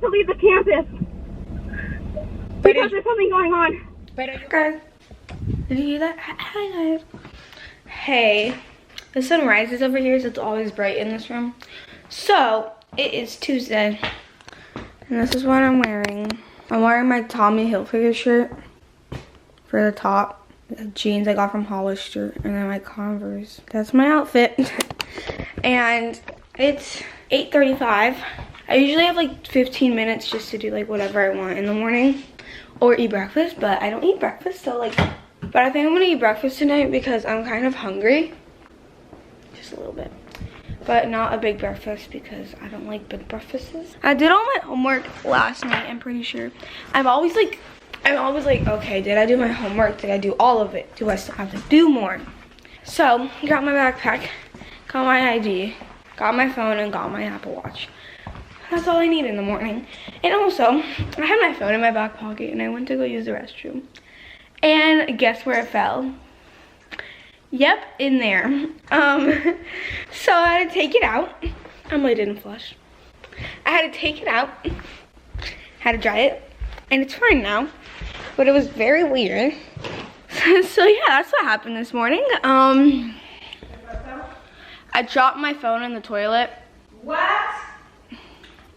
to leave the campus because there's something going on. Guys, did you hear that? Hi guys. Hey, the sun rises over here, so it's always bright in this room. So it is Tuesday, and this is what I'm wearing. I'm wearing my Tommy Hilfiger shirt for the top, the jeans I got from Hollister, and then my Converse. That's my outfit. And it's 8:35. I usually have like 15 minutes just to do like whatever I want in the morning or eat breakfast, but I don't eat breakfast, so like, but I think I'm gonna eat breakfast tonight because I'm kind of hungry. Just a little bit. But not a big breakfast because I don't like big breakfasts. I did all my homework last night, I'm pretty sure. I'm always like, okay, did I do my homework? Did I do all of it? Do I still have to do more? So, got my backpack, got my ID, got my phone, and got my Apple Watch. That's all I need in the morning. And also, I had my phone in my back pocket and I went to go use the restroom. And guess where it fell? Yep, in there. So I had to take it out. Emily didn't flush. I had to take it out, had to dry it, and it's fine now. But it was very weird. So yeah, that's what happened this morning. I dropped my phone in the toilet. What?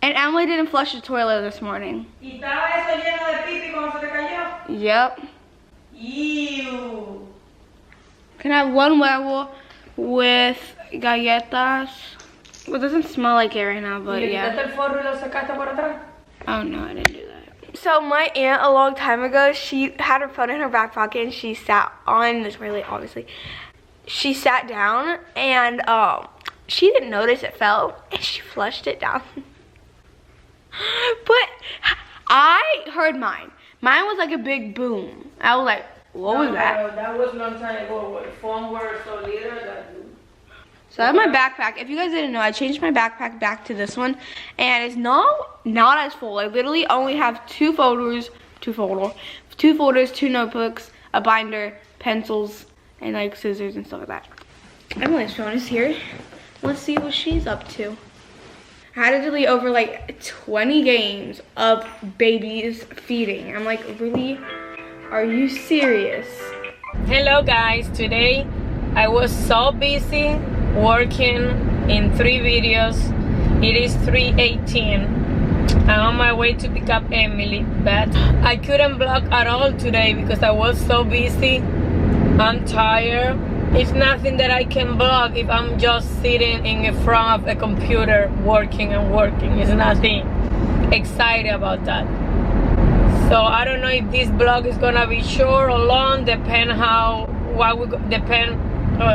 And Emily didn't flush the toilet this morning. ¿Y estaba eso lleno de pipi cuando se te cayó? Yep. Ew. Can I have one huevo with galletas? Well, it doesn't smell like it right now, but yeah. ¿Le quitaste el forro y lo sacaste por atrás? Oh no, I didn't do that. So my aunt a long time ago, she had her phone in her back pocket and she sat on the toilet, obviously. She sat down and she didn't notice it fell and she flushed it down. But I heard mine. Mine was like a big boom. I was like, what was that? That was a long time ago. When phone were so little that... So I have my backpack. If you guys didn't know, I changed my backpack back to this one, and it's not as full. I literally only have two folders, two notebooks, a binder, pencils, and like scissors and stuff like that. Emily's phone is here. Let's see what she's up to. I had to delete over like 20 games of babies feeding. I'm like, really? Are you serious? Hello guys, today I was so busy working in 3 videos. It is 3:18. I'm on my way to pick up Emily, but I couldn't vlog at all today because I was so busy. I'm tired. It's nothing that I can vlog if I'm just sitting in front of a computer working and working. It's nothing exciting about that. So I don't know if this vlog is gonna be short or long, depending I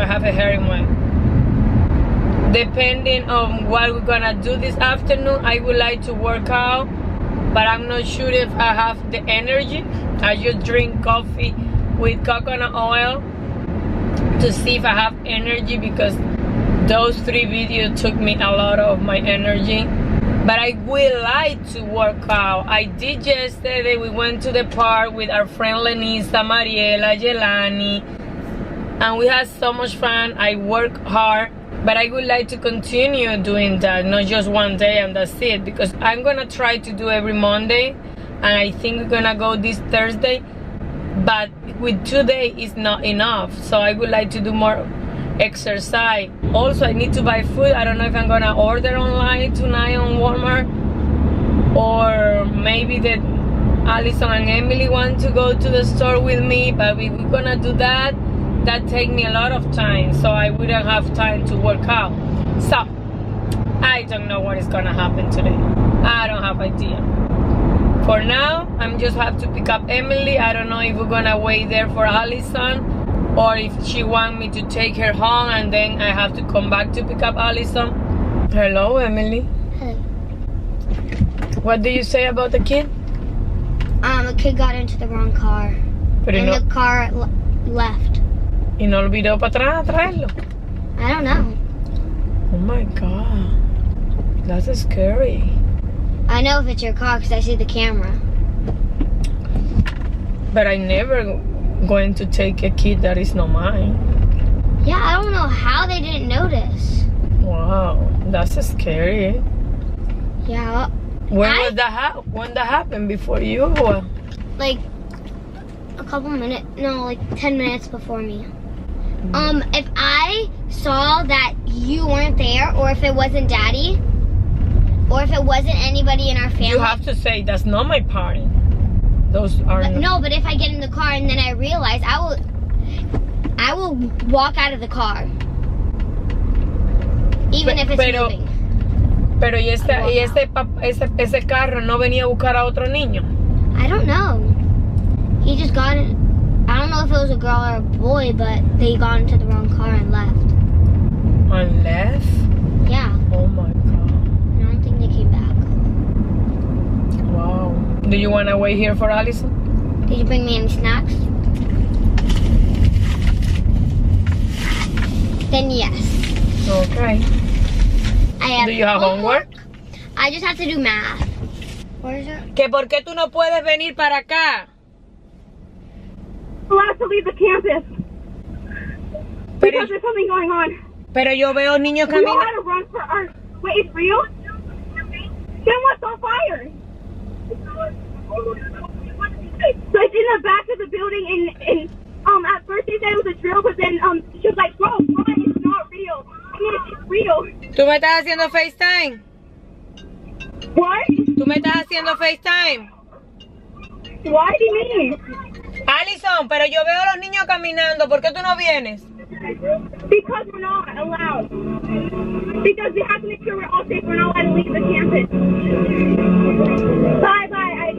have a hair in my... Depending on what we're gonna do this afternoon. I would like to work out, but I'm not sure if I have the energy. I just drink coffee with coconut oil to see if I have energy, because those 3 videos took me a lot of my energy. But I would like to work out. I did yesterday. We went to the park with our friend Lenisa, Mariela, Jelani, and we had so much fun. I work hard, but I would like to continue doing that, not just one day and that's it, because I'm gonna try to do every Monday, and I think we're gonna go this Thursday, but with 2 days is not enough. So I would like to do more exercise. Also, I need to buy food. I don't know if I'm gonna order online tonight on Walmart, or maybe that Allison and Emily want to go to the store with me, but if we're gonna do that, that take me a lot of time, so I wouldn't have time to work out. So I don't know what is gonna happen today. I don't have idea. For now, I'm just have to pick up Emily. I don't know if we're gonna wait there for Allison, or if she want me to take her home and then I have to come back to pick up Allison. Hello, Emily. Hey. What do you say about the kid? A kid got into the wrong car. Pero The car left. ¿Y no olvidó para atrás a traerlo? I don't know. Oh my God. That's scary. I know if it's your car because I see the camera. But I never going to take a kid that is not mine. Yeah, I don't know how they didn't notice. Wow, that's scary. Yeah, When that happened? Before you or? Like a couple minutes, no, like 10 minutes before me. If I saw that you weren't there, or if it wasn't Daddy, or if it wasn't anybody in our family. You have to say that's not my party. Those are No, but if I get in the car and then I realize, I will walk out of the car. Even if it's moving. Pero y ese carro no venía a buscar a otro niño. I don't know. He just got it. I don't know if it was a girl or a boy, but they got into the wrong car and left. And left? Yeah. Oh my God. I don't think they came back. Wow. Do you want to wait here for Allison? Did you bring me any snacks? Then yes. Okay. I have Do you have homework? I just have to do math. Where is it? ¿Que por qué tú no puedes venir para acá? Allowed to leave the campus. Because there's something going on. Pero yo veo niños We know caminando. how to run for our... Wait, it's real? Then what's on fire? So it's in the back of the building and at first they said it was a drill, but then she was like, bro, run, it's not real. I mean, it's real. ¿Tú me estás haciendo FaceTime? What? ¿Tú me estás haciendo FaceTime? Why do you mean? Allison, pero yo veo a los niños caminando. ¿Por qué tú no vienes? Because we're not allowed. Because we have to make sure we're all safe. We're not allowed to leave the campus. Bye, bye.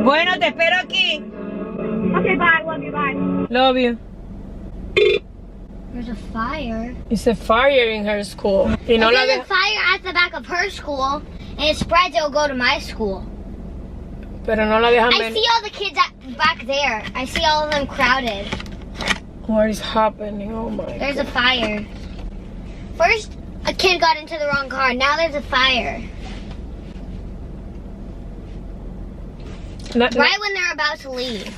Bueno, te espero aquí. Okay, bye. Love you. Bye. Love you. There's a fire. It's a fire in her school. Y no If la there's a de... fire at the back of her school, and it spreads, it'll go to my school. Pero no la dejan I ver. see all the kids back there. I see all of them crowded. What is happening? Oh my There's God. a fire. First, a kid got into the wrong car. Now there's a fire. Right when they're about to leave.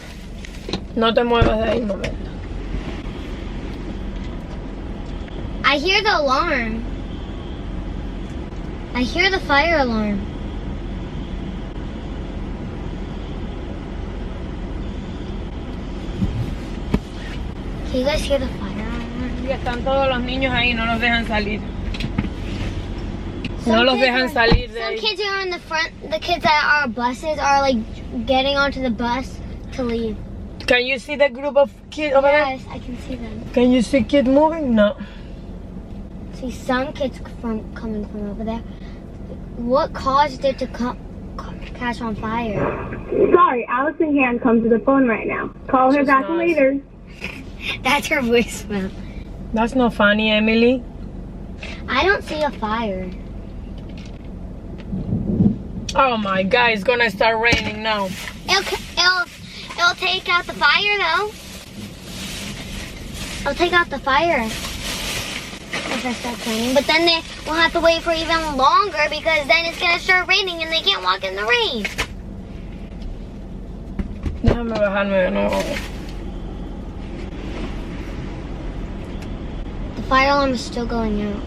No te muevas de ahí un momento. I hear the alarm. I hear the fire alarm. Can you guys hear the fire alarm? Y están todos los niños ahí, no los dejan salir. Some No los kids dejan are- salir de Some ahí. kids are in the front. The kids that are buses are like getting onto the bus to leave. Can you see the group of kids over there? Yes, I can see them. Can you see kids moving? No. See some kids coming from over there. What caused it to catch on fire? Sorry, Allison can't come to the phone right now. Call her She's back nice. later. That's her voicemail. That's not funny, Emily. I don't see a fire. Oh my God, it's gonna start raining now. It'll take out the fire though. It'll take out the fire if it starts raining. But then they will have to wait for even longer because then it's gonna start raining and they can't walk in the rain. Déjame bajarme de nuevo. The fire alarm is still going out.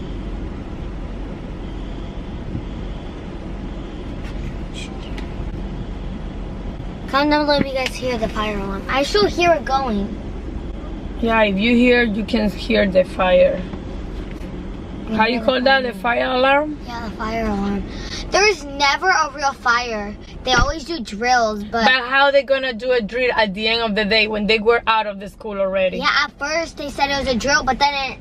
Comment down below if you guys hear the fire alarm. I still hear it going. Yeah, if you hear, you can hear the fire. How you call that? The fire alarm? Yeah, the fire alarm. There's never a real fire. They always do drills, But how they gonna do a drill at the end of the day when they were out of the school already? yeah, at first they said it was a drill, but then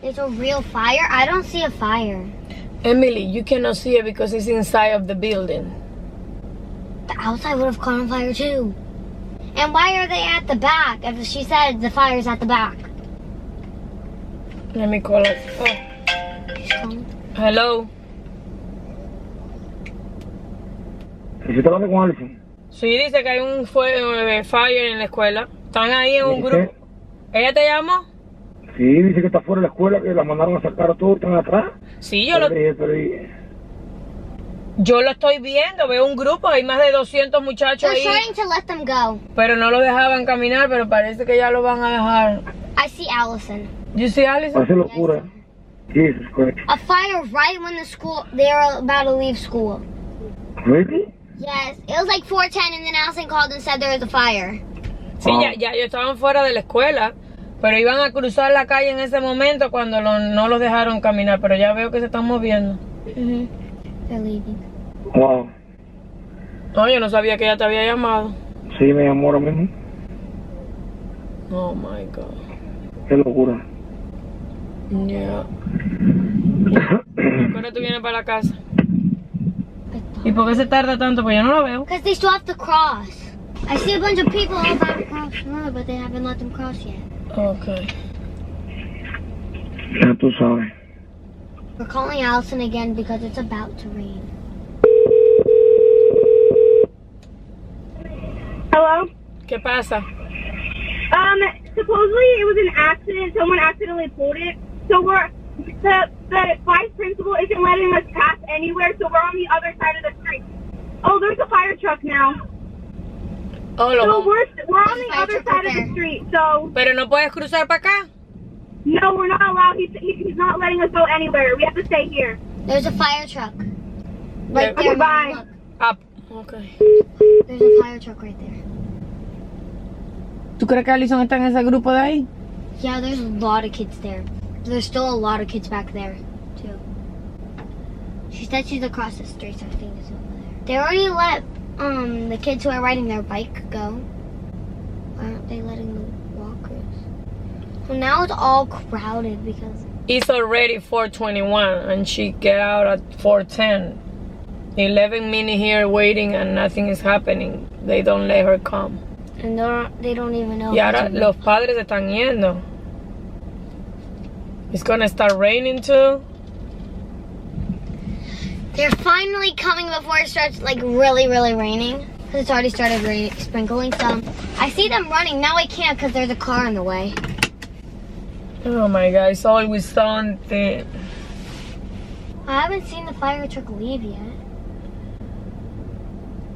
it's a real fire. I don't see a fire. Emily, you cannot see it because it's inside of the building. The outside would have caught on fire too. And why are they at the back? If she said the fire's at the back. Let me call it. Oh, She's calling. hello. ¿Y si te hablando con Alison? Sí, dice que hay un fire en la escuela. Están ahí en un grupo. ¿Ella te llamó? Sí, dice que está fuera de la escuela, que la mandaron a sacar a todos, están atrás. Sí, Yo yo lo estoy viendo. Veo un grupo, hay más de 200 muchachos They're ahí. starting to let them go. Pero no lo dejaban caminar, pero parece que ya lo van a dejar. I see Allison. You see Allison? Parece locura. Jesus Christ. A fire right when they were about to leave school. Really? Yes, it was like 4:10 and then Allison called and said there was a fire. Sí, ya ellos estaban fuera de la escuela, pero iban a cruzar la calle en ese momento cuando no los dejaron caminar, pero ya veo que se están moviendo. They're leaving. Wow. No, yo no sabía que ella te había llamado. Sí, me llamó ahora mismo. Oh my God. Qué locura. Yeah. ¿Cuándo tú vienes para la casa? ¿Y por qué se tarda tanto? Pues yo no lo veo. Because they still have to cross. I see a bunch of people about to cross the road, but they haven't let them cross yet. Okay. Ya tú sabes. We're calling Allison again because it's about to rain. Hello? ¿Qué pasa? Supposedly it was an accident. Someone accidentally pulled it. So the vice principal isn't letting us pass anywhere, so we're on the other side of the street. Oh, there's a fire truck now. Oh, So we're on the other side of the street, so... Pero no puedes cruzar para acá. No, we're not allowed. He's not letting us go anywhere. We have to stay here. There's a fire truck. Right Yeah. there. Bye. Look. Up. Okay. There's a fire truck right there. ¿Tú crees que Alison está en ese grupo de ahí? Yeah, there's a lot of kids there. There's still a lot of kids back there, too. She said she's across the street, so I think it's over there. They already let the kids who are riding their bike go. Why aren't they letting the walkers? Well, now it's all crowded because... It's already 4:21 and she get out at 4:10. 11 minutes here waiting and nothing is happening. They don't let her come. And they don't even know. Y ahora los padres están yendo. It's gonna start raining too. They're finally coming before it starts like really, really raining. Because it's already started raining, sprinkling some. I see them running. Now I can't because there's a car in the way. Oh my God, it's always something. I haven't seen the fire truck leave yet.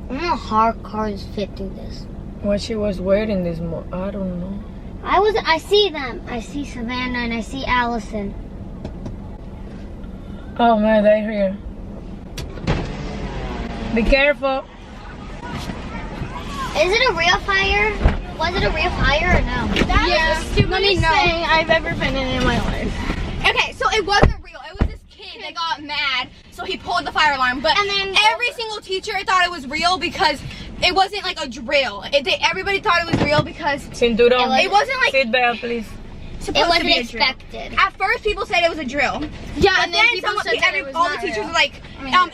I don't know how cars fit through this. What she was wearing this morning, I don't know. I see them. I see Savannah and I see Allison. Oh man, they're here. Be careful. Is it a real fire? Was it a real fire or no? That is the stupidest thing I've ever been in my life. Okay, so it wasn't real. It was this kid that got mad, so he pulled the fire alarm. But And then- every single teacher thought it was real because it wasn't like a drill. Everybody thought it was real because Cinturón. it wasn't like Seatbelt, please. It supposed to wasn't be a drill. expected. At first, people said it was a drill. Yeah, But and then then people someone, said that it was all the not teachers real. were like,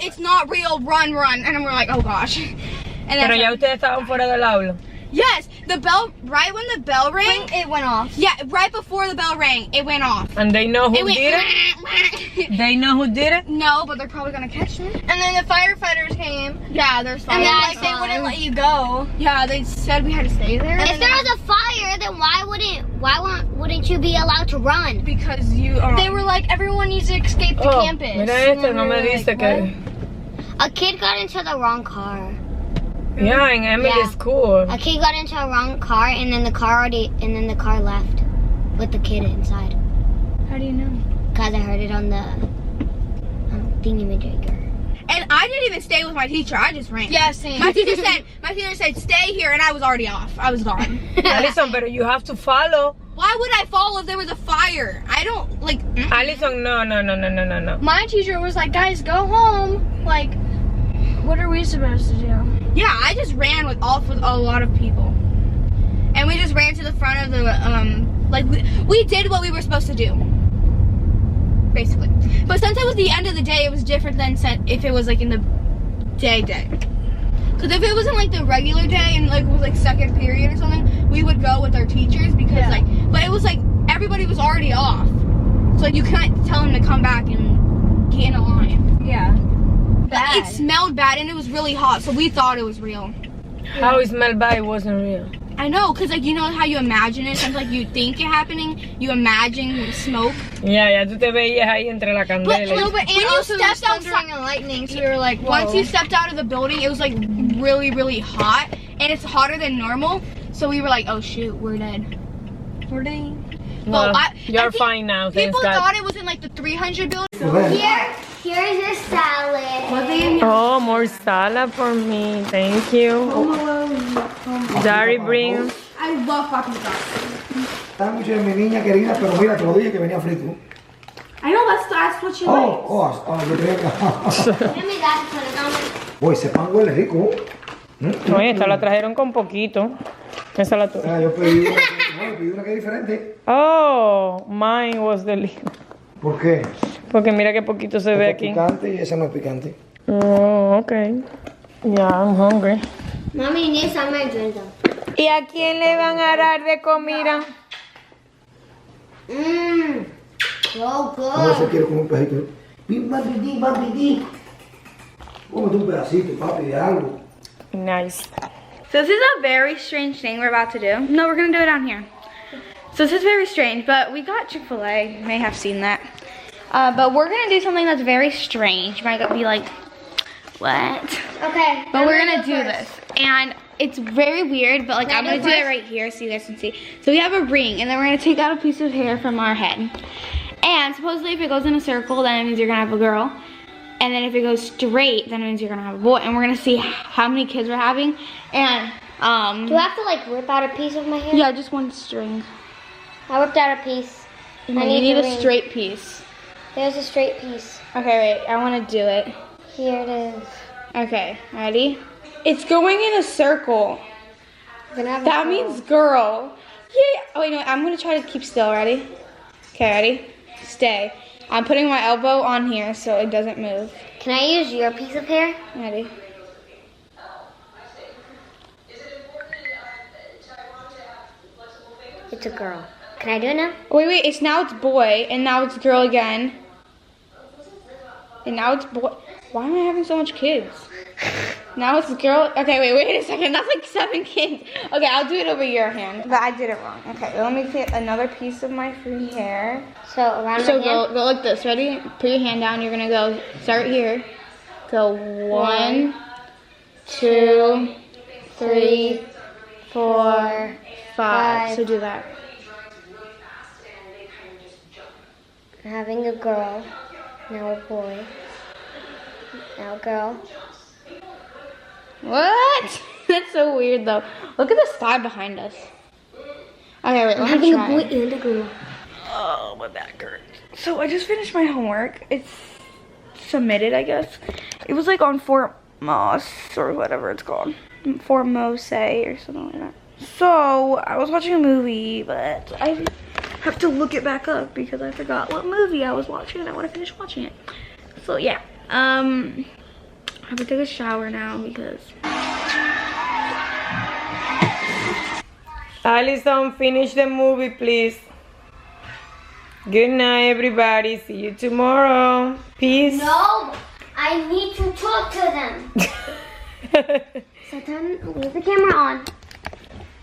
it's not real, run. And we're like, oh gosh. And Pero then, ya ustedes estaban fuera del aula. yes, the bell, right when the bell rang, It went off. yeah, right before the bell rang, it went off. And they know who It went, did it? They know who did it? no, but they're probably gonna catch me. And then the firefighters came. Yeah, there's fire. And then, like, they wouldn't let you go. Yeah, they said we had to stay there. If there was a fire, then why wouldn't you be allowed to run? because you they were like, everyone needs to escape the Oh, campus. mira And este, no we me were dice like, que... A kid got into the wrong car. Yeah, in Emily's Yeah. school. A kid got into a wrong car, and then the car left with the kid inside. How do you know? Cause I heard it on the thingy-majigger. And I didn't even stay with my teacher. I just ran. Yeah, same. My teacher said stay here, and I was already off. I was gone. Alison, but you have to follow. Why would I follow if there was a fire? I don't like. Alison, no. My teacher was like, guys, go home. Like, what are we supposed to do? Yeah, I just ran with a lot of people. And we just ran to the front of the, like, we did what we were supposed to do. Basically. But since it was the end of the day, it was different than if it was, like, in the day. Because if it wasn't, like, the regular day and, like, it was, like, second period or something, we would go with our teachers because, like, but it was, like, everybody was already off. So, like, you couldn't tell them to come back and get in a line. Yeah. But it smelled bad and it was really hot, so we thought it was real. How it smelled bad, it wasn't real. I know, because, like, you know how you imagine it? Sometimes, like, you think it happening, you imagine smoke. Ya tú te veías ahí entre la candela. But when you stepped outside, and lightning, so we were like, whoa. once you stepped out of the building, it was, like, really, really hot. And it's hotter than normal. So we were like, oh, shoot, we're dead. We're dead. No, Well, you're fine now. Thanks People God. thought it was in like the 300 building. Here's your salad. Oh, more salad for me. Thank you. Daddy bring. I love fucking sauce. Sándwich de mi niña querida, pero mira, te lo dije que venía frito. I know that's what she likes. Yo creía que... Give me that to put it on. Uy, ese pan huele rico. Oye, esta la trajeron con poquito. Esa la tuve. Yo pedí una que es diferente. Oh, mine was delicious. ¿Por qué? Porque mira qué poquito se ve Esta es aquí. picante y esa no es picante. Oh, okay. Yeah, I'm hungry. Mommy, you need some of my drink though. ¿Y a quién le van a dar de comida? So No se good. quiere comer un pedacito. Papi. Cómete un pedacito, papi, de algo. Nice. So this is a very strange thing we're about to do. No, we're gonna do it down here. So this is very strange, but we got Chick-fil-A. You may have seen that. But we're gonna do something that's very strange. You might be like, what? Okay. But we're gonna do this. And it's very weird, but like I'm gonna do it right here so you guys can see. So we have a ring, and then we're gonna take out a piece of hair from our head. And supposedly if it goes in a circle, then it means you're gonna have a girl. And then if it goes straight, then it means you're gonna have a boy. And we're gonna see how many kids we're having. And Do I have to like rip out a piece of my hair? yeah, just one string. I ripped out a piece. You I need the a ring. straight piece. There's a straight piece. Okay, wait, I wanna do it. Here it is. Okay, ready? It's going in a circle. We're gonna have a That girl. means girl. Yeah. Oh wait, no, I'm gonna try to keep still. Ready? Okay, ready? Stay. I'm putting my elbow on here so it doesn't move. Can I use your piece of hair? Ready? It's a girl. Can I do it now? Wait, it's now it's boy, and now it's girl again. And now it's boy. Why am I having so much kids? Now it's girl. Okay, wait a second. That's like 7 kids. Okay, I'll do it over your hand. But I did it wrong. Okay, let me get another piece of my free hair. So around So my hand. go like this. Ready? Put your hand down. You're gonna go. Start here. Go 1, 2, 3, 4, 5. So do that. I'm having a girl. Now a boy. Now a girl. What? That's so weird though. Look at the sky behind us. Okay, wait. I'm Let me having a try. boy and a girl. Oh, my back hurts. So I just finished my homework. It's submitted, I guess. It was like on Fort Moss or whatever it's called. Fort Mose or something like that. So I was watching a movie, but I have to look it back up because I forgot what movie I was watching and I want to finish watching it. So yeah, I have to take a shower now because Allison, finish the movie, please. Good night, everybody. See you tomorrow. Peace. No, I need to talk to them. So leave the camera on.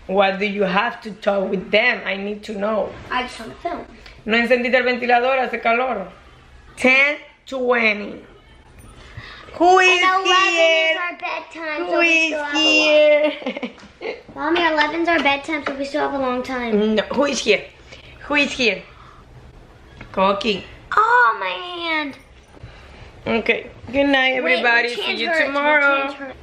What do you have to talk with them? I need to know. I just want to film. No encendiste el ventilador, hace calor. 10:20. Who is And 11 is here? our bedtime, Who so we is still have here? Mommy, 11's our bedtime, so we still have a long time. No, who is here? Who is here? Cocky. Oh, my hand. Okay. Good night, everybody. Wait, my See hands you hurt. My tomorrow. hands hurt.